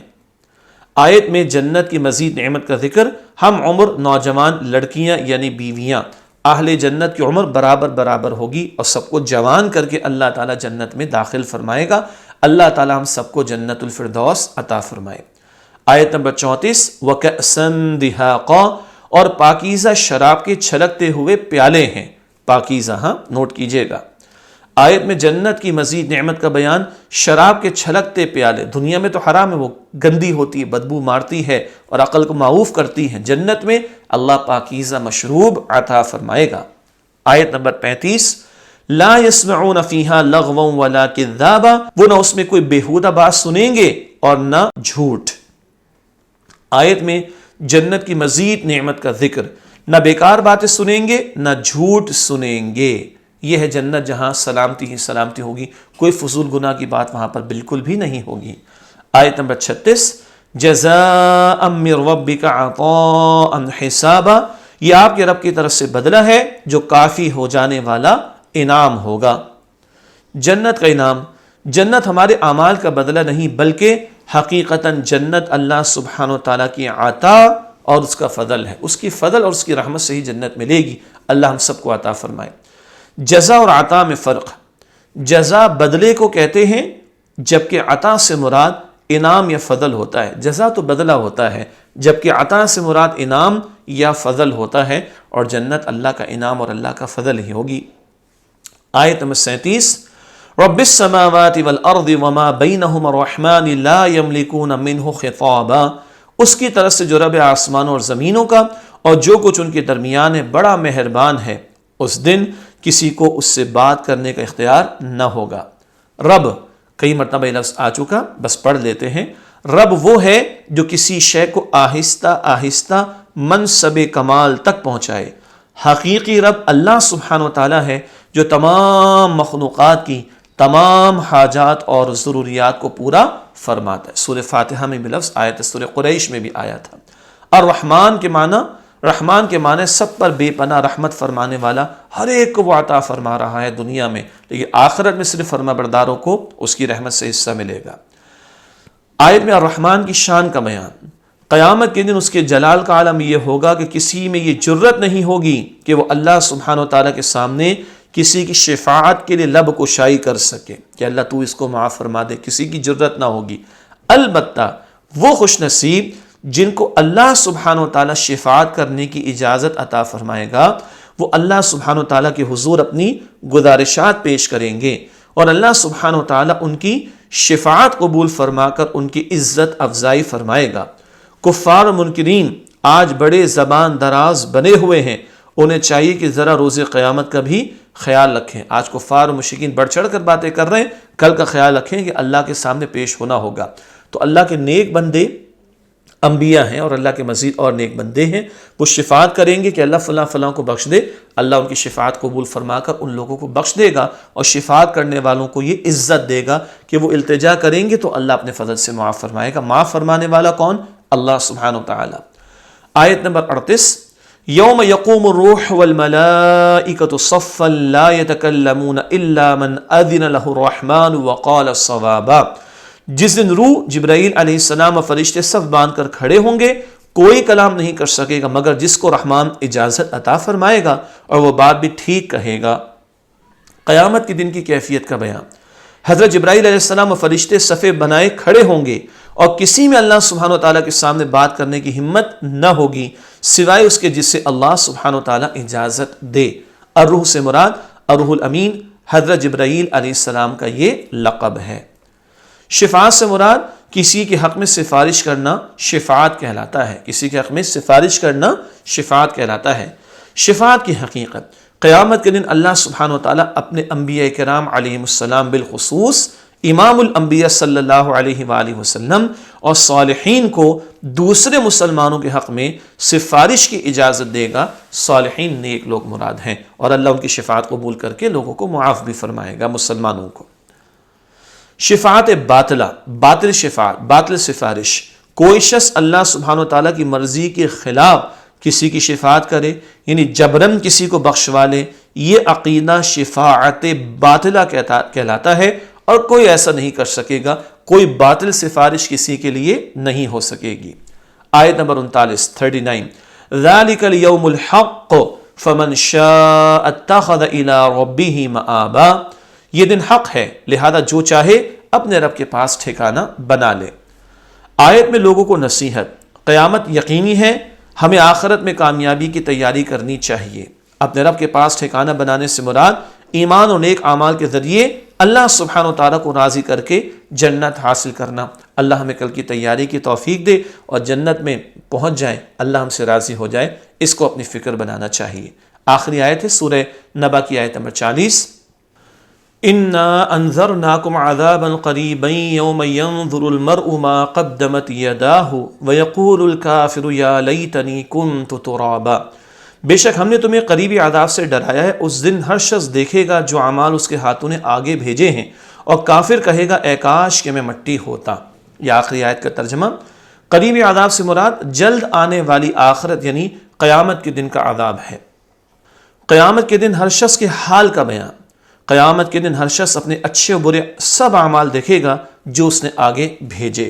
آیت میں جنت کی مزید نعمت کا ذکر، ہم عمر نوجوان لڑکیاں یعنی بیویاں۔ اہل جنت کی عمر برابر ہوگی اور سب کو جوان کر کے اللہ تعالیٰ جنت میں داخل فرمائے گا۔ اللہ تعالیٰ ہم سب کو جنت الفردوس عطا فرمائے۔ آیت نمبر 34 وَكَأْسًا دِهَاقًا، اور پاکیزہ شراب کے چھلکتے ہوئے پیالے ہیں۔ پاکیزہ، ہاں نوٹ کیجئے گا۔ آیت میں جنت کی مزید نعمت کا بیان، شراب کے چھلکتے پیالے۔ دنیا میں تو حرام ہے، وہ گندی ہوتی ہے، بدبو مارتی ہے اور عقل کو معوف کرتی ہے۔ جنت میں اللہ پاکیزہ مشروب عطا فرمائے گا۔ آیت نمبر 35 لا يسمعون فيها لغوا ولا كذابا، وہ نہ اس میں کوئی بیہودہ بات سنیں گے اور نہ جھوٹ۔ آیت میں جنت کی مزید نعمت کا ذکر، نہ بیکار باتیں سنیں گے نہ جھوٹ سنیں گے۔ یہ ہے جنت جہاں سلامتی ہی سلامتی ہوگی، کوئی فضول گناہ کی بات وہاں پر بالکل بھی نہیں ہوگی۔ آیت نمبر 36 جزاء من ربک عطاء حسابا، یہ آپ کے رب کی طرف سے بدلہ ہے جو کافی ہو جانے والا انعام ہوگا۔ جنت کا انعام جنت ہمارے اعمال کا بدلہ نہیں بلکہ حقیقتاً جنت اللہ سبحانہ و تعالیٰ کی عطا اور اس کا فضل ہے، اس کی فضل اور اس کی رحمت سے ہی جنت ملے گی۔ اللہ ہم سب کو عطا فرمائے۔ جزا اور عطا میں فرق۔ جزا بدلے کو کہتے ہیں، جبکہ عطا سے مراد انعام یا فضل ہوتا ہے۔ جزا تو بدلہ ہوتا ہے، جبکہ عطا سے مراد انعام یا فضل ہوتا ہے، اور جنت اللہ کا انعام اور اللہ کا فضل ہی ہوگی۔ آیت نمبر 37، رب السماوات والارض وما بینہما الرحمن لا یملکون منہ خطابا، اس کی طرف سے جو رب آسمانوں اور زمینوں کا اور جو کچھ ان کے درمیان ہے بڑا مہربان ہے، اس دن کسی کو اس سے بات کرنے کا اختیار نہ ہوگا۔ رب کئی مرتبہ یہ لفظ آ چکا، بس پڑھ لیتے ہیں۔ رب وہ ہے جو کسی شے کو آہستہ آہستہ منصب کمال تک پہنچائے۔ حقیقی رب اللہ سبحانہ و تعالیٰ ہے جو تمام مخلوقات کی تمام حاجات اور ضروریات کو پورا فرماتا ہے۔ سورہ فاتحہ میں بھی لفظ آیا تھا، سورہ قریش میں بھی آیا تھا۔ اور رحمان کے معنی سب پر بے پناہ رحمت فرمانے والا، ہر ایک کو وہ عطا فرما رہا ہے دنیا میں، لیکن آخرت میں صرف فرما برداروں کو اس کی رحمت سے حصہ ملے گا۔ آیت میں الرحمن کی شان کا بیان۔ قیامت کے دن اس کے جلال کا عالم یہ ہوگا کہ کسی میں یہ جرت نہیں ہوگی کہ وہ اللہ سبحانہ و تعالیٰ کے سامنے کسی کی شفاعت کے لیے لب کشائی کر سکے کہ اللہ تو اس کو معاف فرما دے، کسی کی جرت نہ ہوگی۔ البتہ وہ خوش نصیب جن کو اللہ سبحانہ و تعالیٰ شفاعت کرنے کی اجازت عطا فرمائے گا، وہ اللہ سبحانہ و تعالیٰ کے حضور اپنی گزارشات پیش کریں گے، اور اللہ سبحانہ و تعالیٰ ان کی شفاعت قبول فرما کر ان کی عزت افزائی فرمائے گا۔ کفار و منکرین آج بڑے زبان دراز بنے ہوئے ہیں، انہیں چاہیے کہ ذرا روز قیامت کا بھی خیال رکھیں۔ آج کفار و مشرکین بڑھ چڑھ کر باتیں کر رہے ہیں، کل کا خیال رکھیں کہ اللہ کے سامنے پیش ہونا ہوگا۔ تو اللہ کے نیک بندے انبیاء ہیں، اور اللہ کے مزید اور نیک بندے ہیں، وہ شفاعت کریں گے کہ اللہ فلاں فلاں کو بخش دے۔ اللہ ان کی شفاعت قبول فرما کر ان لوگوں کو بخش دے گا، اور شفاعت کرنے والوں کو یہ عزت دے گا کہ وہ التجا کریں گے تو اللہ اپنے فضل سے معاف فرمائے گا۔ معاف فرمانے والا کون؟ اللہ سبحانہ وتعالی۔ آیت نمبر 38، یوم یقوم الروح والملائکۃ صفا لا یتکلمون الا من اذن له الرحمن وقال صوابا، جس دن روح، جبرائیل علیہ السلام اور فرشتے صف باندھ کر کھڑے ہوں گے، کوئی کلام نہیں کر سکے گا مگر جس کو رحمان اجازت عطا فرمائے گا، اور وہ بات بھی ٹھیک کہے گا۔ قیامت کے دن کی کیفیت کا بیان۔ حضرت جبرائیل علیہ السلام اور فرشتے صفے بنائے کھڑے ہوں گے، اور کسی میں اللہ سبحانہ وتعالیٰ کے سامنے بات کرنے کی ہمت نہ ہوگی سوائے اس کے جس سے اللہ سبحانہ وتعالیٰ اجازت دے۔ الروح سے مراد الروح الامین حضرت جبرائیل علیہ السلام کا یہ لقب ہے۔ شفاعت سے مراد کسی کے حق میں سفارش کرنا شفاعت کہلاتا ہے، کسی کے حق میں سفارش کرنا شفاعت کہلاتا ہے۔ شفاعت کی حقیقت، قیامت کے دن اللہ سبحانہ وتعالیٰ اپنے انبیاء کرام علیہم السلام بالخصوص امام الانبیاء صلی اللہ علیہ وآلہ وسلم اور صالحین کو دوسرے مسلمانوں کے حق میں سفارش کی اجازت دے گا۔ صالحین نیک لوگ مراد ہیں، اور اللہ ان کی شفاعت قبول کر کے لوگوں کو معاف بھی فرمائے گا، مسلمانوں کو۔ شفاعت باطلہ، باطل شفاعت، باطل سفارش۔ کوئی شخص اللہ سبحانہ وتعالیٰ کی مرضی کے خلاف کسی کی شفاعت کرے، یعنی جبرن کسی کو بخشوا لے، یہ عقیدہ شفاعت باطلہ کہلاتا ہے، اور کوئی ایسا نہیں کر سکے گا، کوئی باطل سفارش کسی کے لیے نہیں ہو سکے گی۔ آیت نمبر 39 ذَلِكَ الْيَوْمُ الْحَقُّ فَمَنْ شَاءَ اتَّخَذَ إِلَىٰ رَبِّهِ مَآبًا، یہ دن حق ہے، لہذا جو چاہے اپنے رب کے پاس ٹھکانہ بنا لے۔ آیت میں لوگوں کو نصیحت، قیامت یقینی ہے، ہمیں آخرت میں کامیابی کی تیاری کرنی چاہیے۔ اپنے رب کے پاس ٹھکانہ بنانے سے مراد ایمان اور نیک اعمال کے ذریعے اللہ سبحانہ وتعالیٰ کو راضی کر کے جنت حاصل کرنا۔ اللہ ہمیں کل کی تیاری کی توفیق دے اور جنت میں پہنچ جائیں، اللہ ہم سے راضی ہو جائے، اس کو اپنی فکر بنانا چاہیے۔ آخری آیت ہے سورہ نبا کی آیت نمبر 40، اِنَّا أَنذَرْنَاكُمْ عَذَابًا قَرِيبًا يَوْمَ يَنظُرُ الْمَرْءُ مَا قَدَّمَتْ يَدَاهُ وَيَقُولُ الْكَافِرُ يَا لَيْتَنِي كُنْتُ تُرَابًا، بے شک ہم نے تمہیں قریبی عذاب سے ڈرایا ہے، اس دن ہر شخص دیکھے گا جو اعمال اس کے ہاتھوں نے آگے بھیجے ہیں، اور کافر کہے گا اے کاش کہ میں مٹی ہوتا۔ یہ آخری آیت کا ترجمہ۔ قریبی عذاب سے مراد جلد آنے والی آخرت یعنی قیامت کے دن کا عذاب ہے۔ قیامت کے دن ہر شخص کے حال کا بیان۔ قیامت کے دن ہر شخص اپنے اچھے و برے سب اعمال دیکھے گا جو اس نے آگے بھیجے۔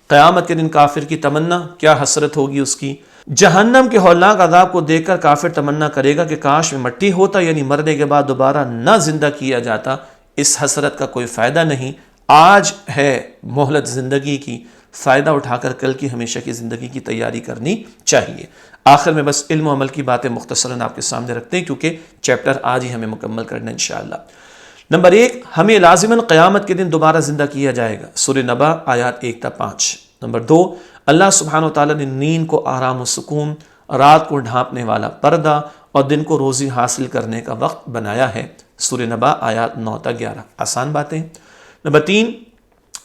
قیامت کے دن کافر کی تمنا کیا حسرت ہوگی اس کی۔ جہنم کے ہولناک عذاب کو دیکھ کر کافر تمنا کرے گا کہ کاش میں مٹی ہوتا، یعنی مرنے کے بعد دوبارہ نہ زندہ کیا جاتا۔ اس حسرت کا کوئی فائدہ نہیں، آج ہے مہلت زندگی کی، فائدہ اٹھا کر کل کی ہمیشہ کی زندگی کی تیاری کرنی چاہیے۔ آخر میں بس علم و عمل کی باتیں مختصراً آپ کے سامنے رکھتے ہیں کیونکہ چیپٹر آج ہی ہمیں مکمل کرنا ہے انشاءاللہ۔ نمبر 1، ہمیں لازماً قیامت کے دن دوبارہ زندہ کیا جائے گا، سورہ نبا آیات 1 تا 5۔ نمبر 2، اللہ سبحانہ وتعالیٰ نے نیند کو آرام و سکون، رات کو ڈھانپنے والا پردہ اور دن کو روزی حاصل کرنے کا وقت بنایا ہے، سورہ نبا آیات 9 تا 11۔ آسان باتیں۔ نمبر 3،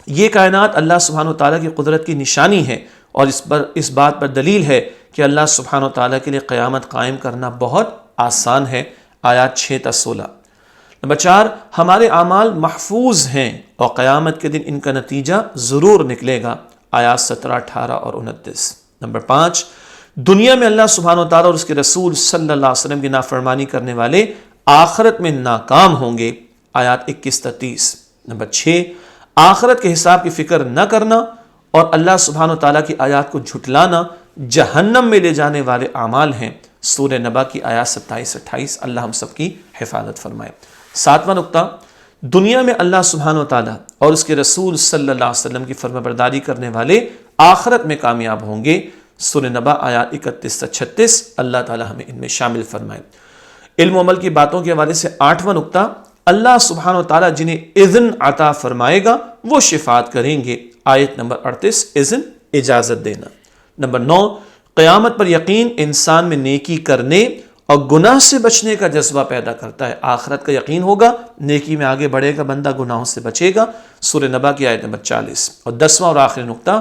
یہ کائنات اللہ سبحانہ وتعالیٰ کی قدرت کی نشانی ہے اور اس بات پر دلیل ہے کہ اللہ سبحانہ وتعالیٰ کے لیے قیامت قائم کرنا بہت آسان ہے، آیات 6 تا 16۔ نمبر 4، ہمارے اعمال محفوظ ہیں اور قیامت کے دن ان کا نتیجہ ضرور نکلے گا، آیات 17، 18 اور 29۔ نمبر 5، دنیا میں اللہ سبحانہ وتعالیٰ اور اس کے رسول صلی اللہ علیہ وسلم کی نافرمانی کرنے والے آخرت میں ناکام ہوں گے، آیات 21 تا 30۔ نمبر 6، آخرت کے حساب کی فکر نہ کرنا اور اللہ سبحانہ وتعالیٰ کی آیات کو جھٹلانا جہنم میں لے جانے والے اعمال ہیں، سورہ نبا کی آیات 27، 28۔ اللہ ہم سب کی حفاظت فرمائے۔ 7واں نقطہ، دنیا میں اللہ سبحانہ وتعالیٰ اور اس کے رسول صلی اللہ علیہ وسلم کی فرمانبرداری کرنے والے آخرت میں کامیاب ہوں گے، سورہ نبا آیات 31 تا 36۔ اللہ تعالیٰ ہمیں ان میں شامل فرمائے۔ علم و عمل کی باتوں کے حوالے سے 8واں نقطہ، اللہ سبحانہ وتعالیٰ جنہیں اذن عطا فرمائے گا وہ شفاعت کریں گے، آیت نمبر 38، اذن اجازت دینا۔ نمبر 9، قیامت پر یقین انسان میں نیکی کرنے اور گناہ سے بچنے کا جذبہ پیدا کرتا ہے۔ آخرت کا یقین ہوگا، نیکی میں آگے بڑھے گا بندہ، گناہوں سے بچے گا، سورہ نبا کی آیت نمبر 40۔ اور 10واں اور آخری نقطہ،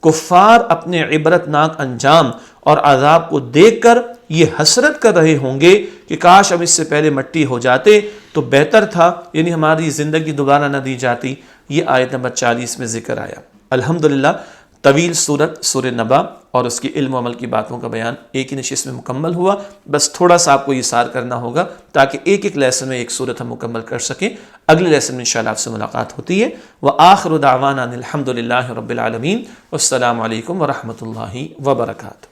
کفار اپنے عبرت ناک انجام اور عذاب کو دیکھ کر یہ حسرت کر رہے ہوں گے کہ کاش ہم اس سے پہلے مٹی ہو جاتے تو بہتر تھا، یعنی ہماری زندگی دوبارہ نہ دی جاتی۔ یہ آیت نمبر 40 میں ذکر آیا۔ الحمدللہ طویل سورت سورہ نبا اور اس کی علم و عمل کی باتوں کا بیان ایک ہی نشست میں مکمل ہوا، بس تھوڑا سا آپ کو ایثار کرنا ہوگا تاکہ ایک ایک لیسن میں ایک سورت ہم مکمل کر سکیں۔ اگلے لیسن میں انشاءاللہ آپ سے ملاقات ہوتی ہے۔ وآخر دعوانا الحمدللہ رب العالمین، والسلام علیکم ورحمۃ اللہ وبرکاتہ۔